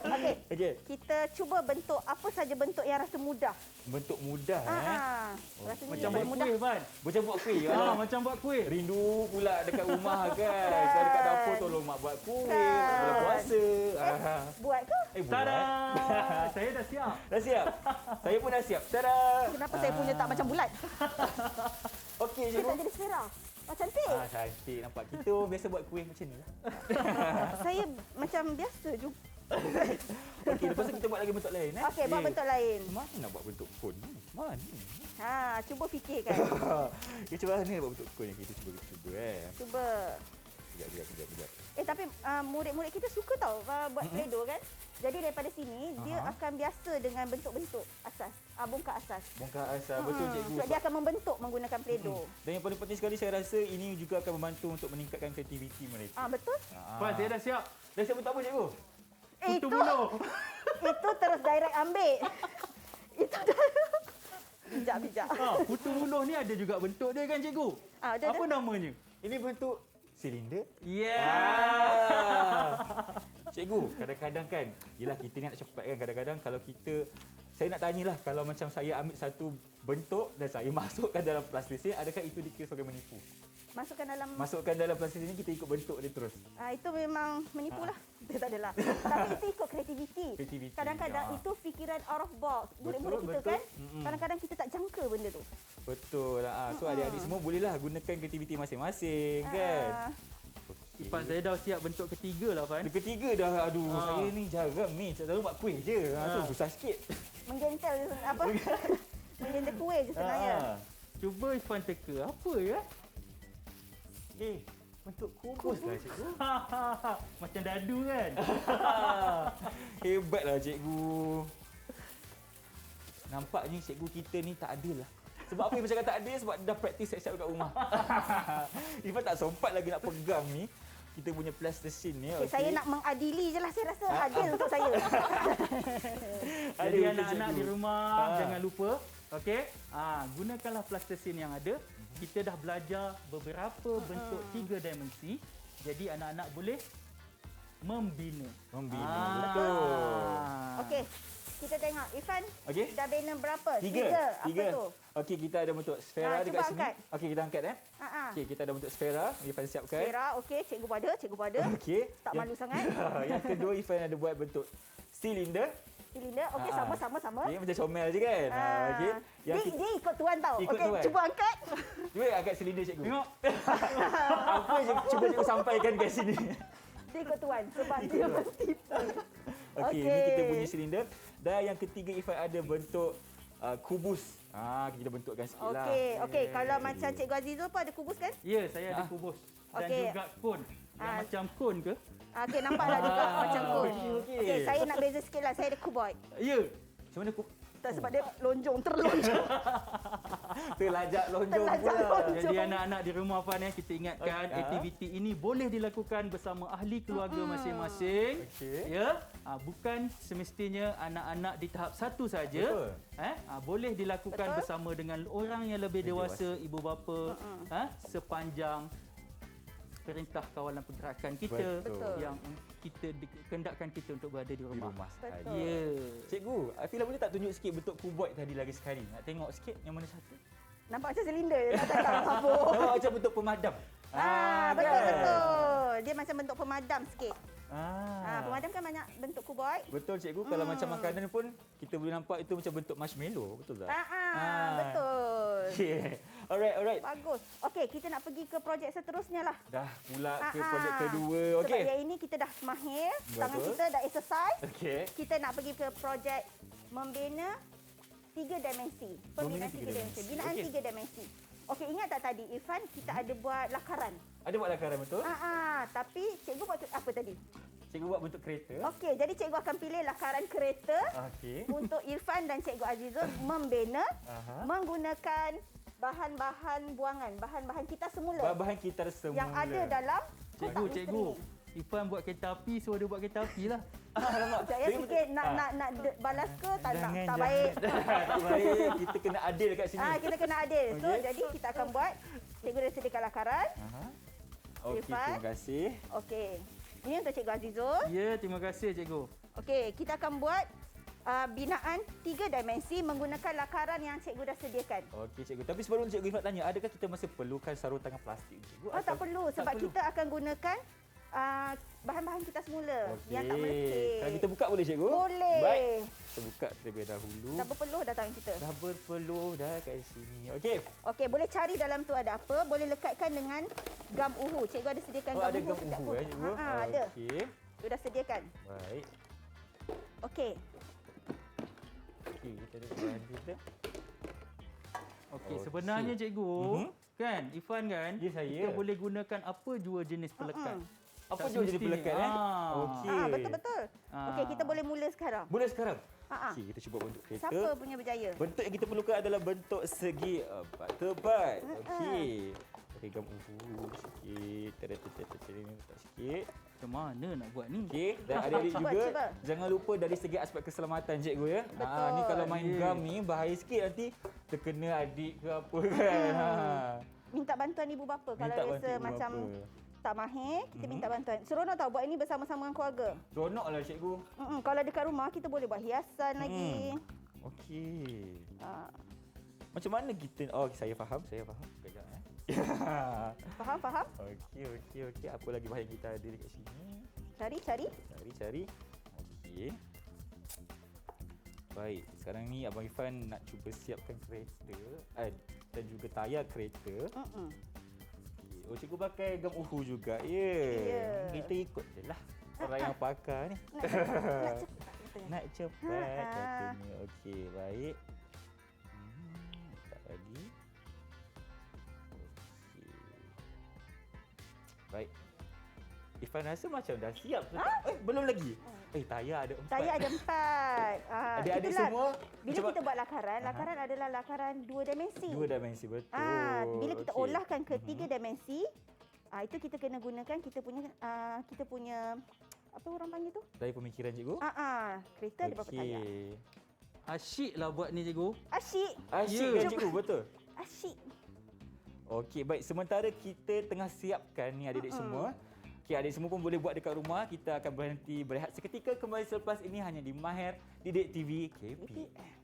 Okey. Okey. Kita cuba bentuk apa saja bentuk yang rasa mudah. Bentuk mudah Ah. Rasanya Macam paling buat mudah. kuih, Fan. Macam buat kuih. Macam buat kuih. Rindu pula dekat rumah kan. Saya dekat dapur tolong mak buat kuih. Bulan puasa. Buat ke? Tada! Buat. Saya dah siap. Dah siap? Saya pun dah siap. Tada! Kenapa saya punya tak macam bulat? Okey, Dia tak cikgu. jadi sfera. Oh, cantik. Cantik nampak. Kita biasa buat kuih macam ni lah. Saya macam biasa juga. Okey, lepas tu kita buat lagi bentuk lain. Okey, buat bentuk lain. Mana nak buat bentuk kon ni? Mana? Cuba fikirkan. Kita cuba ni buat bentuk kon ni. Kita cuba. Cuba. Sekejap. Tapi murid-murid kita suka tau buat Play-Doh kan. Jadi daripada sini dia akan biasa dengan bentuk-bentuk asas. Bongkar asas. Bongkar asal. Betul cikgu. Sebab dia akan membentuk menggunakan Play-Doh. Dan yang paling penting sekali saya rasa ini juga akan membantu untuk meningkatkan kreativiti mereka. Betul? Fan, saya dah siap. Dah siap bentuk apa cikgu? Putu buluh. Itu terus direct ambil. Itu bijak. Putu buluh ni ada juga bentuk dia kan, cikgu? Ada. Apa namanya? Ini bentuk silinder. Yeah. Cikgu, kadang-kadang kan, yelah kita ni nak cepat kan, kadang-kadang kalau kita, saya nak tanyalah, kalau macam saya ambil satu bentuk dan saya masukkan dalam plastik, adakah itu dikira sebagai menipu? Masukkan dalam plastik ini, kita ikut bentuk dia terus. Itu memang menipu lah. Dia tak adalah. Tapi itu ikut kreativiti. Kadang-kadang itu fikiran out of box. Murid-murid kita betul. kan, kadang-kadang kita tak jangka benda tu. Betul lah. So adik-adik semua bolehlah gunakan kreativiti masing-masing kan. Fan, saya dah siap bentuk ketiga lah, Fan. Yang ketiga dah, aduh saya ni jarang ni, selalu buat kuih je. Tu susah sikit. Menggentel apa? Menggentel kuih je sebenarnya. Cuba Fan teka. Apa ya? Bentuk kubus lah cikgu. Macam dadu kan? Hebatlah cikgu. Nampaknya cikgu kita ni tak adil lah. Sebab apa yang cakap tak adil? Sebab dah praktis siap-siap kat rumah. Ifan tak sempat lagi nak pegang ni. Kita punya plasticine ni. Okay, saya nak mengadili je lah. Saya rasa adil untuk saya. Jadi anak-anak di rumah jangan lupa, okey? Gunakanlah plasticine yang ada. Kita dah belajar beberapa bentuk 3 dimensi. Jadi anak-anak boleh membina. Betul. Okey. Kita tengok Ifan Okey. dah bina berapa? 3. Apa tu? Okey, kita ada bentuk sfera cuba dekat sini. angkat. Okey, kita angkat Okey, kita ada bentuk sfera. Ifan siapkan. Sfera, okey. Cikgu pada. Okey. Tak malu sangat. Yang kedua, Ifan ada buat bentuk silinder. Silinder. Okey, sama. Okey, macam comel je kan. Okey. Dia ikut tuan tau. Ikut Okey, tuan. cuba angkat. Cuba angkat silinder cikgu. Tengok. Apa je cuba cikgu sampaikan kat sini. Dia ikut tuan sebab dia menipu. Okey, ini kita punya silinder. Dan yang ketiga Ifan ada bentuk kubus. Kita bentukkan sikitlah. Okey. Kalau macam Cikgu Azizul pun ada kubus kan? Ya, saya ada kubus. Dan Okey. juga kon. Yang macam kon ke? Okey, nampaklah juga macam kun. okey. Okey, saya nak beza sikitlah. Saya ada kuboid. Ya. Macam mana Tak sebab dia terlonjong. terlajak lonjong Terlajak pula. lonjong. Jadi anak-anak di rumah, Fan, kita ingatkan aktiviti ini boleh dilakukan bersama ahli keluarga masing-masing. Okey. Ya, bukan semestinya anak-anak di tahap 1 saja. Betul. Boleh dilakukan Betul. bersama dengan orang yang lebih dewasa, ibu bapa, sepanjang perintah kawalan pergerakan kita Betul. yang kita kendakkan kita untuk berada di Di rumah. rumah sahaja. Betul. Ya. Cikgu, Afila boleh tak tunjuk sikit bentuk kuboid tadi lagi sekali? Nak tengok sikit yang mana satu? Nampak macam silinder je. Tak tahu apa. Nampak macam bentuk pemadam. Betul. Dia macam bentuk pemadam sikit. Ah. Pemadam kan banyak bentuk kuboid. Betul cikgu, kalau macam makanan pun kita boleh nampak itu macam bentuk marshmallow, betul tak? Betul. Okay. Alright. Bagus. Okey, kita nak pergi ke projek seterusnya lah. Dah pula ke projek Ah. kedua. Sebab Okey. yang ini kita dah mahir, tangan Betul. kita dah exercise. Okey. Kita nak pergi ke projek membina 3 dimensi. Membina Pembinaan 3 tiga dimensi. dimensi. Binaan Okey. 3 dimensi. Okey, ingat tak tadi Irfan kita ada buat lakaran. Ada buat lakaran betul? Tapi cikgu buat apa tadi? Cikgu buat bentuk kereta. Okey, jadi cikgu akan pilih lakaran kereta Okey. untuk Irfan dan Cikgu Azizul membina Aha. menggunakan bahan-bahan buangan, bahan-bahan kita semula Bahan kita semula. yang ada dalam kotak misteri Cikgu. ni. Ifan buat kereta api, suruh dia buat kereta api lah. Saya fikir nak balas ke tak nak, Jangan, tak baik. tak baik. Kita kena adil kat sini. Kita kena adil. So Okey. jadi kita akan buat, cikgu dah sediakan lakaran. Aha. Okey, Irfan. terima kasih. Okey. Ini untuk Cikgu Azizul. Ya, terima kasih cikgu. Okey, kita akan buat binaan 3 dimensi menggunakan lakaran yang cikgu dah sediakan. Okey cikgu. Tapi sebelum cikgu Ifat tanya, adakah kita masih perlukan sarung tangan plastik cikgu? Oh, tak perlu sebab kita akan gunakan bahan-bahan kita semula yang tak melekit. Kalau kita buka boleh cikgu? Boleh. Baik. Kita buka terlebih dahulu. Dah berpeluh dah tangan kita. Dah berpeluh dah kat sini. Okey. Okey, boleh cari dalam tu ada apa. Boleh lekatkan dengan gam uhu. Cikgu ada sediakan Oh, gam ada uhu. gam sekejap uhu pun. cikgu? Ada. Okey. Cikgu dah sediakan. Baik. Okey. Okey, kita ada bahan kita. Okey, sebenarnya cikgu, kan, Ifan kan, Ya, saya. kita boleh gunakan apa jua jenis pelekat. Apa Tak jua jadi semestinya. pelekat Okey. Betul-betul. Okey, kita boleh mula sekarang. Boleh sekarang? Ah. Okey, kita cuba bentuk kereta. Siapa punya berjaya? Bentuk yang kita perlukan adalah bentuk segi 4x4. Okey. Okey, gam uhu sikit. Letak sikit. Macam mana nak buat ni? Okey, dan adik-adik Cuba, juga cuba. jangan lupa dari segi aspek keselamatan cikgu ya. Betul. Ni kalau main gam ni bahaya sikit nanti terkena adik ke apa kan. Minta bantuan ibu bapa kalau Minta rasa bantuan ibu macam bapa. tak mahir, kita minta bantuan. Seronok tau buat ini bersama-sama dengan keluarga. Seronoklah cikgu. Kalau dekat rumah kita boleh buat hiasan lagi. Okey. Ah, Macam mana kita saya faham. Sekejap faham? Okey. Apa lagi bahan kita ada dekat sini? Cari. Cari. Okey. Baik, sekarang ni Abang Ifan nak cuba siapkan kereta dan juga tayar kereta. Mm-mm. Okey. Oh, cikgu pakai gam uhu juga. Ya. Ya. Kita ikut je lah. Orang yang pakar ni. Nak cepat katanya. Nak cepat katanya. Okey, baik. Tak lagi. Okey. Baik. Ifan rasa macam dah siap. Belum lagi. Tayar ada 4. Tayar ada 4. Adik-adik itulah. semua Bila cuba- kita buat lakaran adalah lakaran 2 dimensi. 2 dimensi betul. Bila kita Okey. olahkan ke 3 dimensi, itu kita kena gunakan kita punya apa orang panggil tu? Dari pemikiran cikgu. Kereta ada berapa tayar? Okey. Asyik lah buat ni cikgu. Asyik. Asyik Ya. kan cikgu, betul. Asyik. Okey, baik. Sementara kita tengah siapkan ni adik-adik semua. Okey, adik semua pun boleh buat dekat rumah. Kita akan berhenti berehat seketika kembali selepas ini hanya di Maher Didik TV KPM.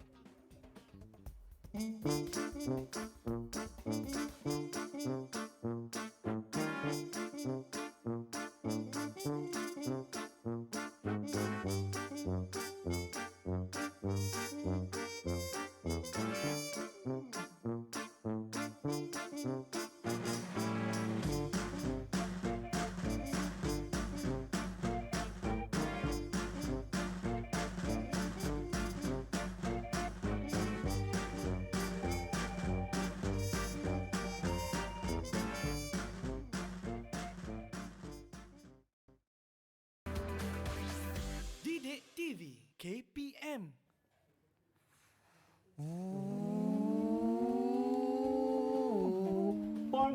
Didik TV KPM.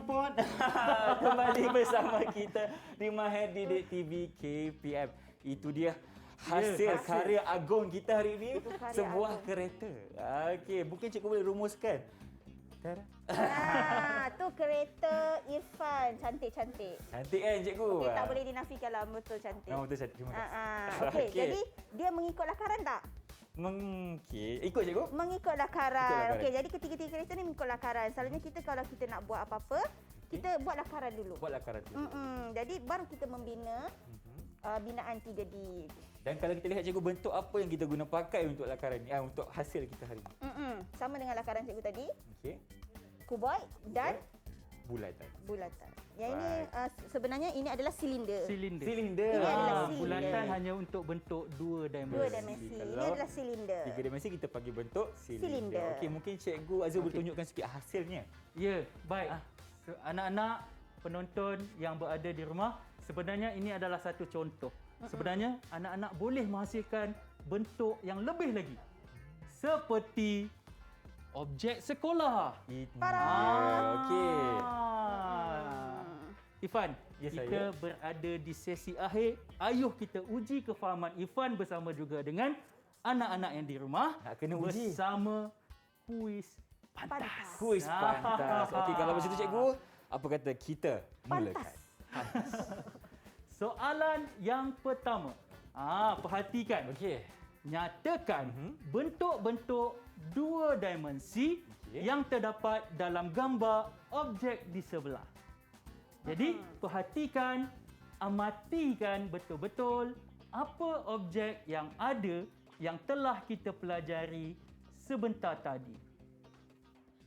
Pon. Kembali bersama kita di Maher Didik TV KPM. Itu dia hasil karya agung kita hari ini. Itu karya Sebuah agung. kereta. Okey, mungkin cikgu boleh rumuskan. Tara. Tu kereta Irfan. Cantik-cantik. Cantik kan cikgu? Okey, tak boleh dinafikan lah. Betul cantik. Betul cantik. Terima kasih. Okey, jadi dia mengikut lakaran tak? Okey, ikut cikgu. Mengikut Ikut lakaran. lakaran. Okey, jadi ketiga-tiga kereta ni mengikut lakaran. Selalunya kita kalau kita nak buat apa-apa, kita buat lakaran dulu. Buat lakaran tu. Jadi baru kita membina binaan 3D. Dan kalau kita lihat cikgu, bentuk apa yang kita guna pakai untuk lakaran ni, untuk hasil kita hari ni. Sama dengan lakaran cikgu tadi, Okey. kuboid dan Bulatan. bulatan. Yang ini sebenarnya ini adalah silinder. Silinder. Silinder. Ini adalah silinder. Bulatan hanya untuk bentuk 2 dimensi. 2 dimensi. Ini Kalau adalah silinder. 3 dimensi kita panggil bentuk silinder. Silinder. Okey, mungkin cikgu Azul boleh tunjukkan sikit hasilnya. Ya, baik. Anak-anak penonton yang berada di rumah, sebenarnya ini adalah satu contoh. Sebenarnya anak-anak boleh menghasilkan bentuk yang lebih lagi. Seperti objek sekolah. Okey. Ifan, Ya, kita saya. berada di sesi akhir. Ayuh kita uji kefahaman Ifan bersama juga dengan anak-anak yang di rumah. Nak kena uji. Bersama kuis pantas. Pantas. Kuis pantas. Okey, kalau macam tu cikgu, apa kata kita mulakan? Pantas. Soalan yang pertama. Perhatikan. Okey. nyatakan bentuk-bentuk dua dimensi yang terdapat dalam gambar objek di sebelah. Jadi, perhatikan, amatikan betul-betul apa objek yang ada yang telah kita pelajari sebentar tadi.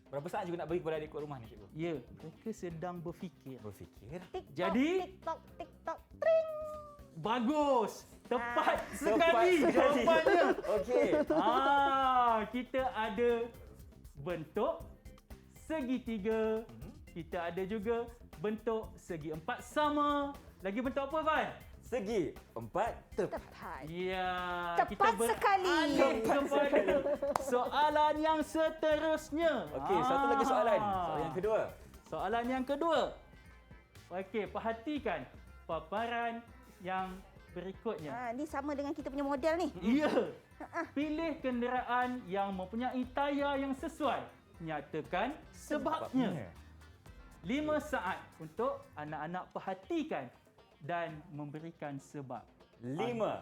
Berapa saat juga nak bagi kepada adik kat rumah ni, cikgu? Ya, mereka sedang berfikir. Berfikir. TikTok, Jadi- TikTok, TikTok, tring. Bagus. Tepat Tepat sekali sekali. jawapannya. Okey. Kita ada bentuk segitiga. Kita ada juga bentuk segi empat sama. Lagi bentuk apa, Van? Segi 4 tepat. Tepat. Ya, Tepat sekali. kepada soalan yang seterusnya. Okey, satu lagi soalan. Soalan yang kedua. Soalan yang kedua. Okey, perhatikan paparan yang berikutnya. Ni sama dengan kita punya model ni. Ya. Pilih kenderaan yang mempunyai tayar yang sesuai. Nyatakan sebabnya. 5 saat untuk anak-anak perhatikan dan memberikan sebab. 5,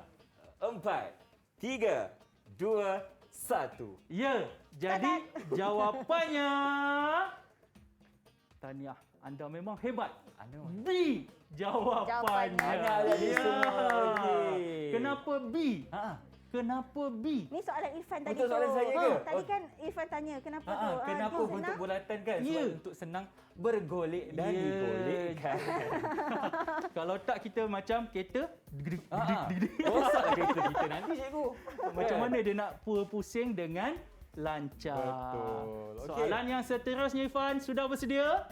4, 3, 2, 1. Ya, jadi jawapannya tahniah, anda memang hebat. Anda B jawapannya. Jawapannya. Anak lagi semua. Okey. Kenapa B? Ha. Kenapa B? Ni soalan Irfan tadi Betul tu. soalan saya ke? Tadi kan Irfan tanya kenapa tu. Kenapa dia bentuk senang? bulatan kan? Sebab Ya. untuk senang bergolek dan Ya. digolekkan. Kalau tak kita macam kereta Rosak kereta kita nanti, cikgu. macam mana dia nak pusing dengan lancar. Betul. Okey. Soalan yang seterusnya, Irfan, sudah bersedia?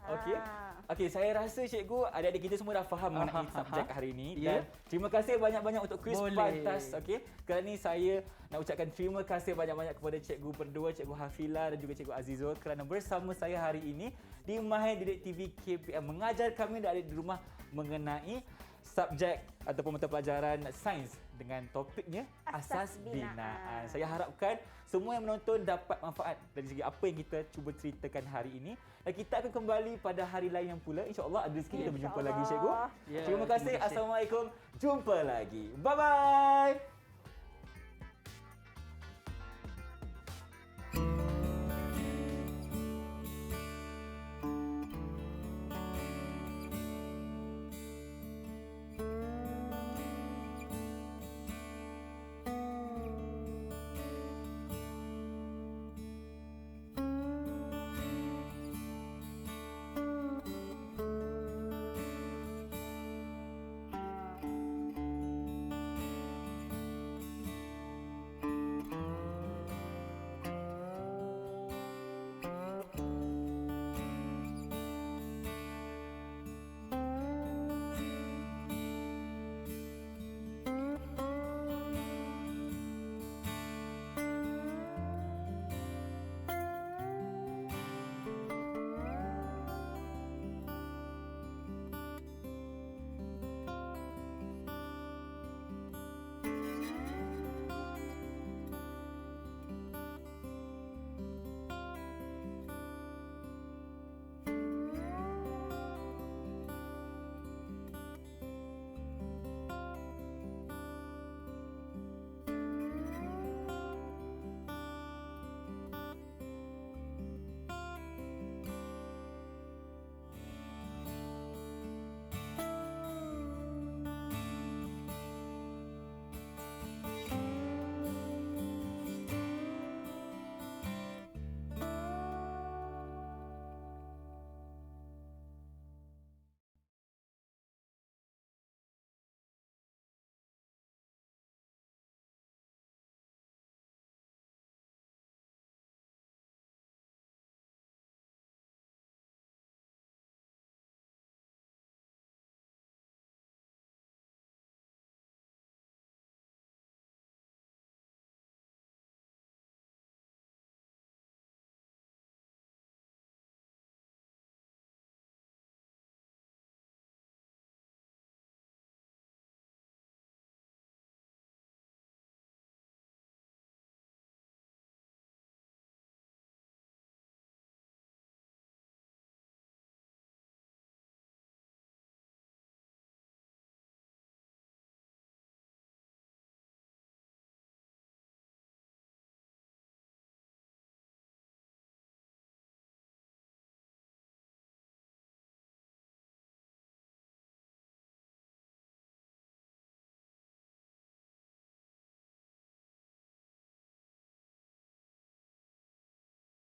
Okey. Ah. Okey, saya rasa cikgu, adik-adik kita semua dah faham mengenai subjek hari ini. Ya. Dan terima kasih banyak-banyak untuk kuis Boleh. pantas. Okey. Kali ini saya nak ucapkan terima kasih banyak-banyak kepada cikgu berdua, cikgu Hafila dan juga cikgu Azizul kerana bersama saya hari ini di Mahir Didik TV KPM mengajar kami dan adik di rumah mengenai subjek ataupun mata pelajaran sains dengan topiknya Asas Binaan. Saya harapkan semua yang menonton dapat manfaat dari segi apa yang kita cuba ceritakan hari ini. Dan kita akan kembali pada hari lain yang pula. InsyaAllah ada rezeki kita berjumpa lagi, cikgu. Ya, Terima kasih. terima kasih. Assalamualaikum. Jumpa lagi. Bye-bye.